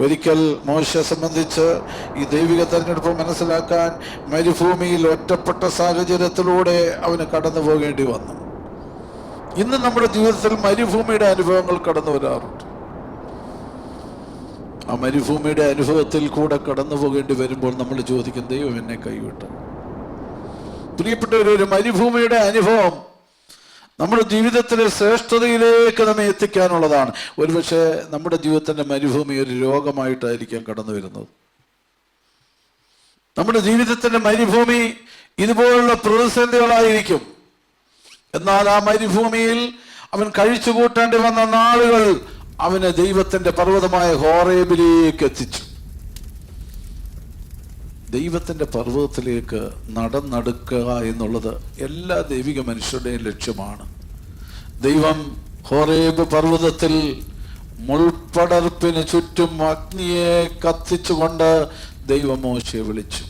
ഒരിക്കൽ മോശയെ സംബന്ധിച്ച് ഈ ദൈവിക തെരഞ്ഞെടുപ്പ് മനസ്സിലാക്കാൻ മരുഭൂമിയിൽ ഒറ്റപ്പെട്ട സാഹചര്യത്തിലൂടെ അവന് കടന്നു പോകേണ്ടി വന്നു. ഇന്ന് നമ്മുടെ ജീവിതത്തിൽ മരുഭൂമിയുടെ അനുഭവങ്ങൾ കടന്നു വരാറുണ്ട്. ആ മരുഭൂമിയുടെ അനുഭവത്തിൽ കൂടെ കടന്നു പോകേണ്ടി വരുമ്പോൾ നമ്മൾ ചോദിക്കും, ദൈവം എന്നെ കൈവിട്ടു. പ്രിയപ്പെട്ടവരൊരു മരുഭൂമിയുടെ അനുഭവം നമ്മുടെ ജീവിതത്തിലെ ശ്രേഷ്ഠതയിലേക്ക് നമ്മെ എത്തിക്കാനുള്ളതാണ്. ഒരുപക്ഷെ നമ്മുടെ ജീവിതത്തിൻ്റെ മരുഭൂമി ഒരു രോഗമായിട്ടായിരിക്കാം കടന്നു വരുന്നത്. നമ്മുടെ ജീവിതത്തിൻ്റെ മരുഭൂമി ഇതുപോലുള്ള പ്രതിസന്ധികളായിരിക്കും. എന്നാൽ ആ മരുഭൂമിയിൽ അവൻ കഴിച്ചു കൂട്ടേണ്ടി വന്ന നാളുകൾ അവന് ദൈവത്തിന്റെ പർവ്വതമായ ഹോറേബിലേക്ക് എത്തിച്ചു. ദൈവത്തിന്റെ പർവ്വതത്തിലേക്ക് നടന്നെടുക്കുക എന്നുള്ളത് എല്ലാ ദൈവിക മനുഷ്യരുടെയും ലക്ഷ്യമാണ്. ദൈവം ഹോറേബ് പർവ്വതത്തിൽ മുൾപ്പടർപ്പിന് ചുറ്റും അഗ്നിയെ കത്തിച്ചുകൊണ്ട് ദൈവം മോശയെ വിളിച്ചു.